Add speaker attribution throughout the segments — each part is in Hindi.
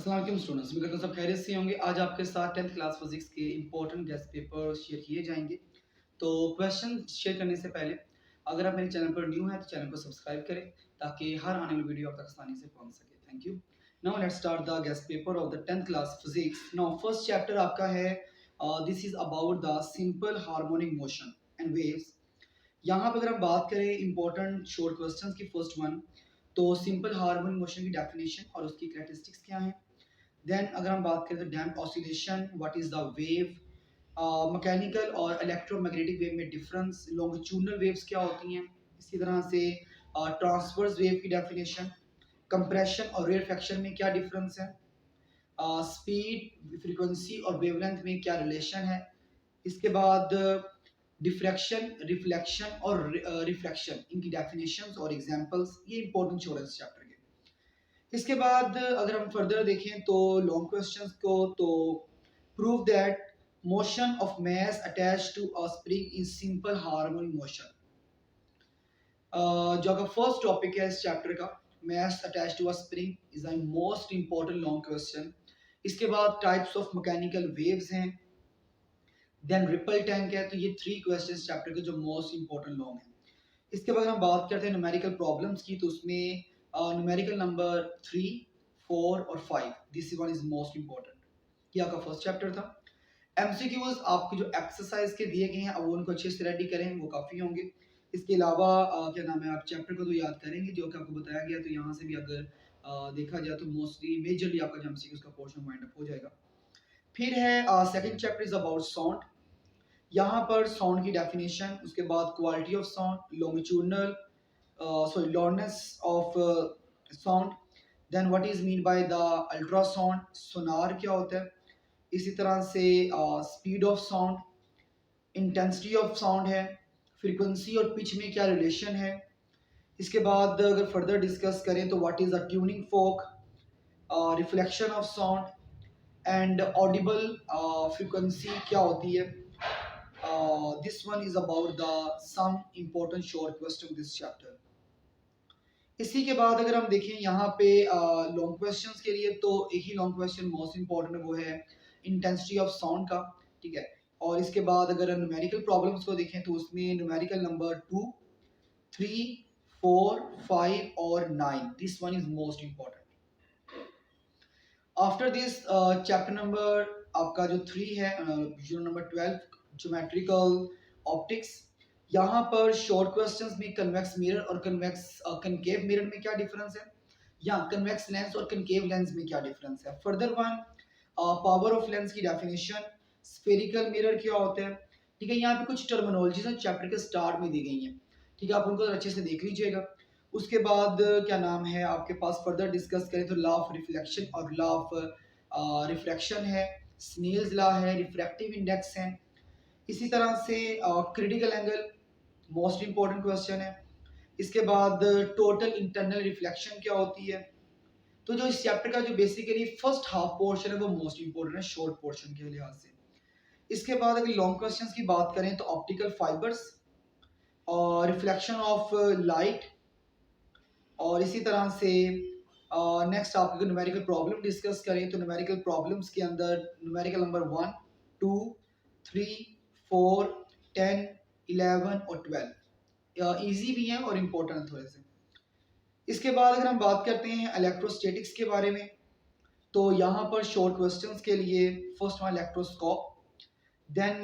Speaker 1: अस्सलाम वालेकुम स्टूडेंट्स, उम्मीद करता हूँ सब खैरियत से होंगे। आज आपके साथ 10th क्लास फिजिक्स के इंपॉर्टेंट गेस्ट पेपर शेयर किए जाएंगे। तो क्वेश्चन शेयर करने से पहले अगर आप मेरे चैनल पर न्यू हैं तो चैनल को सब्सक्राइब करें ताकि हर आने वाली वीडियो आप तक आसानी से पहुंच सके। Thank you. Now let's start the guest paper of the 10th class physics. Now first chapter आपका है this is about the simple harmonic motion and waves. यहाँ पर अगर हम बात करें इंपॉर्टेंट शॉर्ट क्वेश्चंस की फर्स्ट वन, तो सिंपल हार्मोनिक मोशन की डेफिनेशन और उसकी कैरेक्टरिस्टिक्स क्या हैं। देन अगर हम बात करें तो damp oscillation, what is the wave, mechanical और इलेक्ट्रोमैग्नेटिक वेव में डिफरेंस, लॉन्गिट्यूडनल वेव्स क्या होती हैं, इसी तरह से ट्रांसवर्स वेव की डेफिनेशन, कंप्रेशन और रेयरफैक्शन में क्या डिफरेंस है, स्पीड, फ्रीक्वेंसी और वेवलेंथ में क्या रिलेशन है, इसके बाद डिफ्रैक्शन, रिफ्लेक्शन और रिफ्रैक्शन इनकी डेफिनेशंस और एग्जांपल्स, ये इंपॉर्टेंट छोड़ इस चैप्टर के। इसके बाद अगर हम फर्दर देखें तो लॉन्ग क्वेश्चंस को, तो prove that motion of mass attached to a spring is simple harmonic motion. जो आपका फर्स्ट टॉपिक है इस चैप्टर का, mass attached to a spring is the most important long question. इसके बाद टाइप्स ऑफ मैकेनिकल वेव्स हैं, देन रिपल टैंक है। तो ये थ्री क्वेश्चंस चैप्टर के जो मोस्ट इंपॉर्टेंट लॉन्ग हैं। इसके बाद हम बात करते हैं न्यूमेरिकल प्रॉब्लम्स की, तो उसमें न्यूमेरिकल नंबर 3, 4 और 5, this one is most important. ये आपका फर्स्ट चैप्टर था। एमसीक्यूज आपके जो एक्सरसाइज के दिए गए हैं अब वो उनको अच्छे से रेडी करें, वो काफ़ी होंगे। इसके अलावा क्या नाम है, आप चैप्टर को तो याद करेंगे जो कि आपको बताया गया, तो यहाँ से भी अगर देखा जाए तो मोस्टली मेजरली आपका जो एमसीक्यूज का पोर्शन वाइंड अप हो जाएगा। फिर है second chapter is about sound. यहाँ पर साउंड की डेफिनेशन, उसके बाद quality of sound, longitudinal sorry loudness of sound, then what is mean by the ultrasound, सोनार क्या होता है, इसी तरह से speed of sound, intensity of sound है, फ्रीक्वेंसी और पिच में क्या रिलेशन है। इसके बाद अगर फर्दर डिस्कस करें तो what is a tuning fork, reflection of sound and audible frequency क्या होती है। This one is about the some important short question this chapter. इसी के बाद अगर हम देखें यहाँ पे लॉन्ग क्वेश्चंस के लिए, तो एक ही लॉन्ग क्वेश्चन मोस्ट इंपॉर्टेंट है, वो है इंटेंसिटी ऑफ साउंड का, ठीक है। और इसके बाद अगर न्यूमेरिकल प्रॉब्लम्स को देखें तो उसमें न्यूमेरिकल नंबर 2, 3, 4, 5 और 9, this one is most important. After this chapter number आपका जो 3 है, नंबर 12, ज्योमेट्रिकल ऑप्टिक्स। यहाँ पर शॉर्ट क्वेश्चंस में कन्वेक्स मिरर और कनकेव मिरर में क्या डिफरेंस है, या कन्वेक्स लेंस और कनकेव लेंस में क्या डिफरेंस है। Further one power of lens की डेफिनेशन, स्फेरिकल मिरर क्या होता है, ठीक है। यहाँ पे कुछ टर्मिनोलॉजीज चैप्टर के स्टार्ट में दी गई हैं, ठीक है, आप उनको अच्छे से देख लीजिएगा। उसके बाद क्या नाम है आपके पास फर्दर डिस्कस करें तो लॉ ऑफ रिफ्लेक्शन और लॉ ऑफ रिफ्रैक्शन है, स्नेल्स लॉ है, रिफ्रैक्टिव इंडेक्स है। इसी तरह से critical angle most important question है। इसके बाद टोटल इंटरनल रिफ्लेक्शन क्या होती है। तो जो इस चैप्टर का जो बेसिकली फर्स्ट हाफ पोर्शन है वो मोस्ट इंपॉर्टेंट है शॉर्ट पोर्शन के लिहाज से। इसके बाद अगर लॉन्ग क्वेश्चंस की बात करें तो ऑप्टिकल फाइबर्स और रिफ्लेक्शन ऑफ लाइट, और इसी तरह से नेक्स्ट आप अगर न्यूमेरिकल प्रॉब्लम डिस्कस करें तो न्यूमेरिकल प्रॉब्लम्स के अंदर न्यूमेरिकल नंबर 1, 2, 3, 4, 10, 11 और 12 इजी भी हैं और इम्पोर्टेंट हैं थोड़े से। इसके बाद अगर हम बात करते हैं इलेक्ट्रोस्टैटिक्स के बारे में, तो यहाँ पर शॉर्ट क्वेश्चंस के लिए first one electroscope, then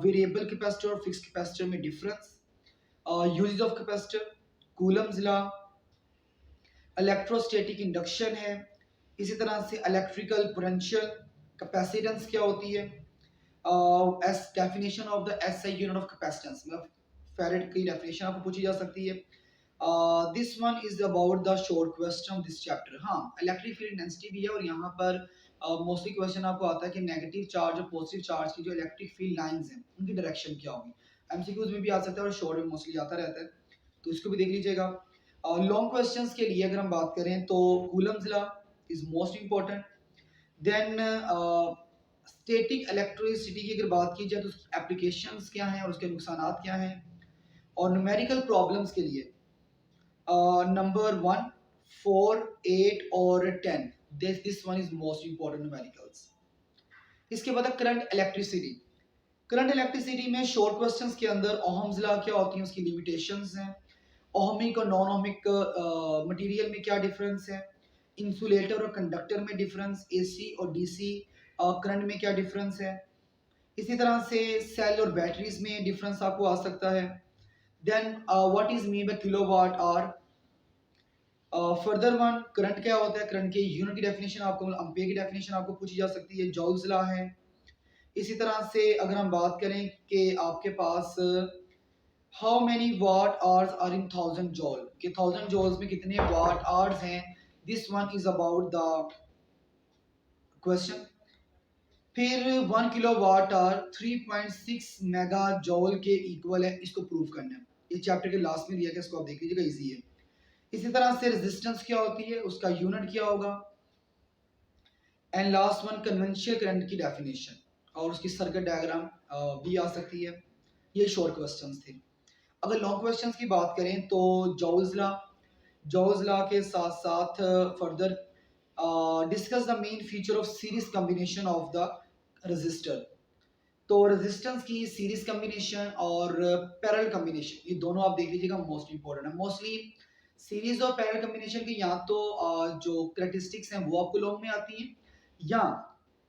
Speaker 1: variable capacitor और फिक्स्ड कैपेसिटर में difference, uses of capacitor, Coulomb's law, electrostatic induction है, इसी तरह से इलेक्ट्रिकल पोटेंशियल, कैपेसिटेंस क्या होती है, S definition of the SI unit of capacitance, मतलब फैरेड की डेफिनेशन आपको पूछी जा सकती है। This one is about the short question this chapter. हाँ, इलेक्ट्रिक फील्ड डेंसिटी भी है, और यहाँ पर मोस्टली क्वेश्चन आपको आता है कि नेगेटिव चार्ज और पॉजिटिव चार्ज की जो इलेक्ट्रिक फील्ड लाइंस हैं उनकी डायरेक्शन क्या होगी। एमसीक्यूज में भी आ सकता है और शॉर्ट में मोस्टली आता रहता है, तो इसको भी देख लीजिएगा। लॉन्ग क्वेश्चंस के लिए अगर हम बात करें तो Coulomb's law is most important. Then static electricity की अगर बात की जाए तो उसकी एप्लीकेशंस क्या हैं और उसके नुकसानात क्या हैं। और न्यूमेरिकल प्रॉब्लम्स के लिए नंबर 1, 4, 8 और 10, this one is most important numericals. इसके बाद करंट इलेक्ट्रिसिटी। करंट इलेक्ट्रिसिटी में शॉर्ट क्वेश्चंस के अंदर ओहम्स लॉ क्या होती है, उसकी लिमिटेशंस हैं, ओहमिक और नॉन ओहमिक मटेरियल में क्या डिफरेंस है, इंसुलेटर और कंडक्टर में डिफरेंस, एसी और डीसी करंट में क्या डिफरेंस है, इसी तरह से सेल और बैटरीज में डिफरेंस आपको आ सकता है। Then what is mean by kilowatt hour. Further one current क्या होता है, करंट के यूनिट की डेफिनेशन आपको, एम्पीयर की डेफिनेशन आपको पूछी जा सकती है, जॉल्स लॉ है। इसी तरह से अगर हम बात करें कि आपके पास how many watt hours are in 1000 joule, कि 1000 जॉल्स में कितने वाट आवर्स हैं, this one is about the question. फिर 1 kilo watt hour 3.6 mega joule के इक्वल है, इसको प्रूव करना है। इस चैप्टर के लास्ट में दिया गया, इसको आप देख लीजिएगा, इजी है। इसी तरह से रेजिस्टेंस क्या होती है, उसका यूनिट क्या होगा, and last one conventional current की डेफिनेशन और उसकी सर्किट डायग्राम भी आ सकती है। ये शॉर्ट क्वेश्चंस थे। अगर लॉन्ग क्वेश्चंस की बात करें तो जॉल्स लॉ के साथ साथ further discuss the main feature of series combination of the resistor. तो रेजिस्टेंस की सीरीज कॉम्बिनेशन और पैरेलल कॉम्बिनेशन, ये दोनों आप देख लीजिएगा, मोस्ट इंपॉर्टेंट है। मोस्टली सीरीज और पैरेलल कॉम्बिनेशन की या तो जो करेक्टरिस्टिक्स हैं वो आपको लॉन्ग में आती हैं, या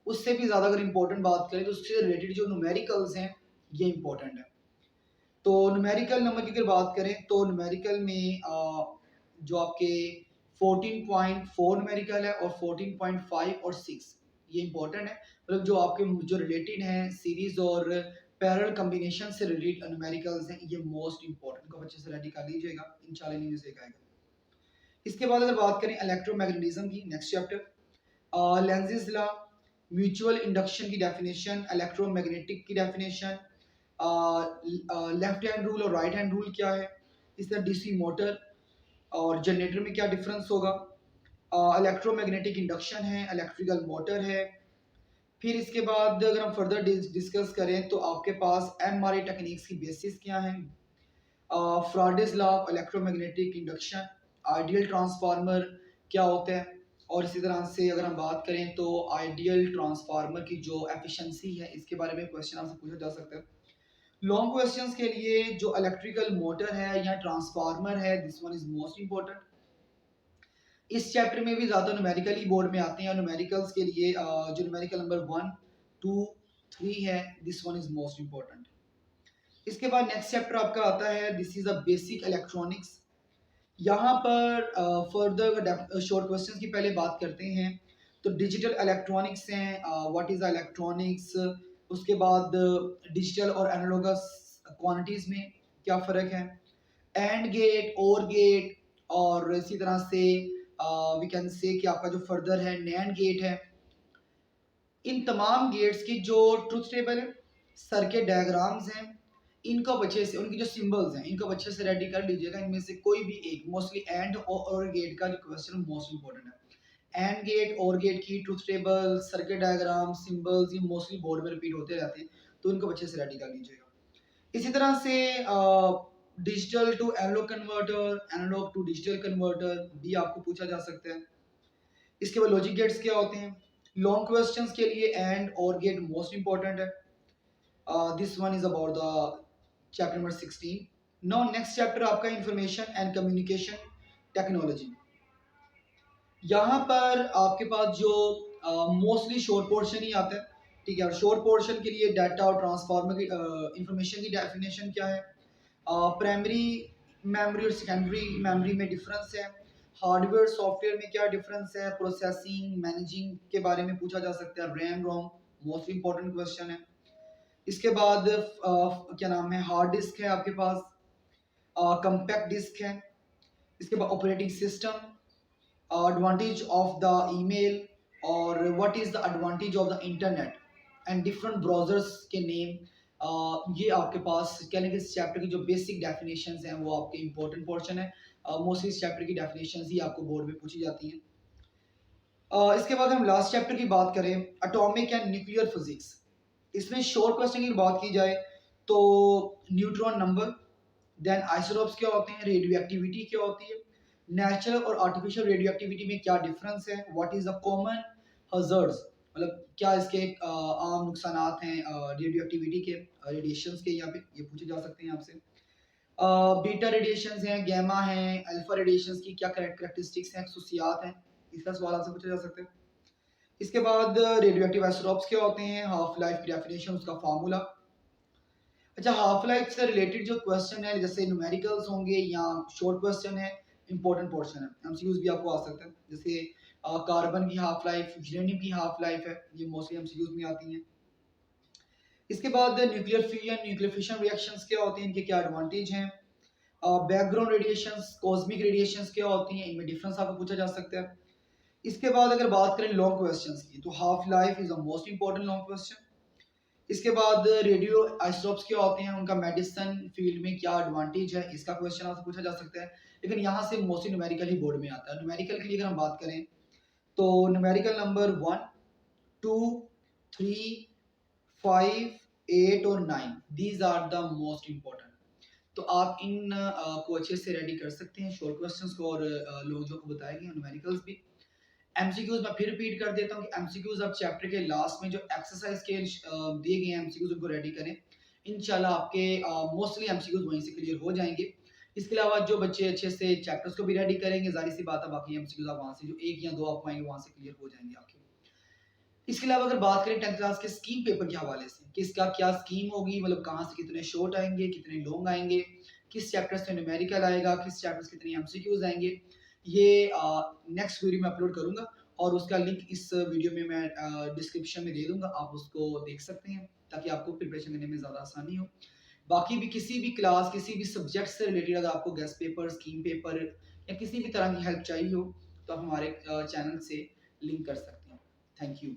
Speaker 1: उससे भी ज़्यादा अगर इंपॉर्टेंट बात करें तो उससे रिलेटेड जो न्यूमेरिकल्स हैं ये इंपॉर्टेंट है। तो न्यूमेरिकल नंबर की अगर बात करें तो न्यूमेरिकल में जो आपके 14.4 न्यूमेरिकल है और 14.5 और 6 ये इंपॉर्टेंट है, मतलब जो आपके जो रिलेटेड हैं सीरीज और पैरेलल कॉम्बिनेशन से रिलेटेड न्यूमेरिकल्स हैं, ये मोस्ट इंपॉर्टेंट को अच्छे से रेडी कर लीजिएगा, इंशाल्लाह इन्हीं से आएगा। इसके बाद अगर बात करें इलेक्ट्रोमैग्नेटिज्म की, next chapter Lenz's law, mutual induction की डेफिनेशन, इलेक्ट्रोमैग्नेटिक की डेफिनेशन, लेफ्ट हैंड रूल और राइट हैंड रूल क्या है, इस तरह डीसी मोटर और जनरेटर में क्या डिफरेंस होगा, इलेक्ट्रोमैग्नेटिक इंडक्शन है, इलेक्ट्रिकल मोटर है। फिर इसके बाद अगर हम फर्दर डिस्कस करें तो आपके पास एमआरआई टेक्निक्स की बेसिस क्या हैं, Faraday's law of electromagnetic induction, ideal transformer क्या होता है, और इसी तरह से अगर हम बात करें तो आइडियल ट्रांसफार्मर की जो एफिशिएंसी है, इसके बारे में क्वेश्चन आपसे पूछा जा सकता है। लॉन्ग क्वेश्चंस के लिए जो इलेक्ट्रिकल मोटर है या ट्रांसफार्मर है, this one is most important. इस चैप्टर में भी ज़्यादा न्यूमेरिकली बोर्ड में आते हैं, न्यूमेरिकल्स के लिए जो न्यूमेरिकल नंबर 1, 2, 3 है, this one is most important. इसके बाद नेक्स्ट चैप्टर आपका आता है, this is a basic electronics. यहाँ पर फर्दर शॉर्ट क्वेश्चंस की पहले बात करते हैं तो डिजिटल इलेक्ट्रॉनिक्स हैं, व्हाट इज इलेक्ट्रॉनिक्स, उसके बाद डिजिटल और एनालॉगस क्वांटिटीज में क्या फ़र्क है, एंड गेट, और गेट, और इसी तरह से वी कैन से कि आपका जो फर्दर है नैंड गेट है। इन तमाम गेट्स की जो ट्रुथ टेबल है, सर्किट डायग्राम्स हैं, इनको अच्छे से, उनकी जो सिंबल्स हैं इनको अच्छे से रेडी कर लीजिएगा। इनमें से कोई भी एक, मोस्टली एंड और गेट का जो क्वेश्चन मोस्ट इंपॉर्टेंट है। एंड गेट, और गेट की truth table, circuit diagram, symbols, ये मोस्टली बोर्ड में रिपीट होते रहते हैं, तो इनको अच्छे से रेडी कर लीजिएगा। इसी तरह से digital to analog converter, analog to digital converter भी आपको पूछा जा सकता है। इसके बाद लॉजिक गेट्स क्या होते हैं, लॉन्ग क्वेश्चंस के लिए एंड और गेट मोस्ट इंपॉर्टेंट है। This one is about the chapter number 16। Now next chapter आपका इंफॉर्मेशन एंड कम्युनिकेशन टेक्नोलॉजी। यहाँ पर आपके पास जो मोस्टली शॉर्ट पोर्शन ही आता है, ठीक है। और शॉर्ट पोर्शन के लिए डाटा और ट्रांसफार्मर की इंफॉर्मेशन की डेफिनेशन क्या है, प्राइमरी मेमोरी और सेकेंडरी मेमोरी में डिफरेंस है, हार्डवेयर सॉफ्टवेयर में क्या डिफरेंस है, प्रोसेसिंग मैनेजिंग के बारे में पूछा जा सकता है, RAM ROM most important question है। इसके बाद क्या नाम है, हार्ड डिस्क है आपके पास, कम्पैक्ट डिस्क है। इसके बाद operating system, advantage of the email, और what is the advantage of the internet and different browsers के नेम। ये आपके पास कहने के इस चैप्टर की जो बेसिक डेफिनेशंस हैं वो आपके इंपॉर्टेंट पोर्शन है। मोस्टली इस चैप्टर की डेफिनेशंस ही आपको बोर्ड में पूछी जाती हैं। इसके बाद हम लास्ट चैप्टर की बात करें, एटॉमिक एंड न्यूक्लियर फिजिक्स। इसमें शॉर्ट क्वेश्चन की बात की जाए तो न्यूट्रॉन नंबर, देन आइसोटोप्स क्या होते हैं, रेडियो एक्टिविटी क्या होती है, नेचुरल और आर्टिफिशियल रेडियो एक्टिविटी में क्या डिफरेंस है, what is the common hazards, मतलब क्या इसके आम नुकसानात हैं रेडियो एक्टिविटी के, रेडिएशंस के, यहाँ पे ये पूछे जा सकते हैं आपसे। बीटा रेडिएशंस हैं, गैमा हैं, अल्फा रेडिएशंस की क्या कैरेक्टरिस्टिक्स हैं, खसूसियात हैं, इसका सवाल आपसे पूछा जा सकता है। इसके बाद रेडियो एक्टिव आइसोटोप्स क्या होते हैं, हाफ लाइफ की डेफिनेशन, उसका फार्मूला। अच्छा, हाफ लाइफ से रिलेटेड जो क्वेश्चन है जैसे न्यूमेरिकल्स होंगे या शॉर्ट क्वेश्चन है, इंपॉर्टेंट पोर्शन है, एमसीक्यूज भी आपको आ सकते हैं, जैसे कार्बन की हाफ लाइफ, यूरेनियम की हाफ लाइफ है, ये मोस्टली एमसीक्यूज में आती हैं। इसके बाद nuclear fusion, nuclear fission reactions क्या होते हैं, इनके क्या एडवांटेज हैं, बैकग्राउंड रेडिएशंस, कॉस्मिक रेडिएशंस क्या होती हैं, इनमें डिफरेंस आपको पूछा जा सकता है। इसके बाद अगर बात करें लॉन्ग क्वेश्चंस की, तो half life is the most important long question. इसके बाद रेडियो आइसोटोप्स क्या होते हैं, उनका मेडिसिन फील्ड में क्या एडवांटेज है, इसका क्वेश्चन आपसे पूछा जा सकता है। लेकिन यहाँ से मोस्टली न्यूमेरिकल ही बोर्ड में आता है। न्यूमेरिकल के लिए अगर हम बात करें तो न्यूमेरिकल नंबर 1, 2, 3, 5, 8 और 9, these are the most important. तो आप इन को अच्छे से रेडी कर सकते हैं, शॉर्ट क्वेश्चंस को, और लोगों को बताया गया न्यूमेरिकल्स भी। एमसीक्यूज मैं फिर रिपीट कर देता हूँ कि एमसीक्यूज आप चैप्टर के लास्ट में जो एक्सरसाइज के दिए गए हैं एमसीक्यूज उनको रेडी करें, इंशाल्लाह आपके मोस्टली एमसीक्यूज वहीं से क्लियर हो जाएंगे। इसके अलावा जो बच्चे अच्छे से चैप्टर्स को भी रेडी करेंगे, जाहिर सी बात है बाकी एमसीक्यूज आप वहां से जो एक या दो आप पाएंगे वहां से क्लियर हो जाएंगे आपके। इसके अलावा अगर बात करें 10th क्लास के स्कीम पेपर के हवाले से कि इसका क्या स्कीम होगी, मतलब कहाँ से कितने शॉर्ट आएंगे, कितने लॉन्ग आएंगे, किस चैप्टर से न्यूमेरिकल आएगा, किस चैप्टर से कितने एमसीक्यूज आएंगे, ये नेक्स्ट वीडियो में अपलोड करूंगा और उसका लिंक इस वीडियो में मैं डिस्क्रिप्शन में दे दूंगा, आप उसको देख सकते हैं ताकि आपको प्रिपरेशन करने में ज़्यादा आसानी हो। बाकी भी किसी भी क्लास, किसी भी सब्जेक्ट से रिलेटेड अगर आपको गेस्ट पेपर, स्कीम पेपर या किसी भी तरह की हेल्प चाहिए हो तो आप हमारे चैनल से लिंक कर सकते हैं। Thank you.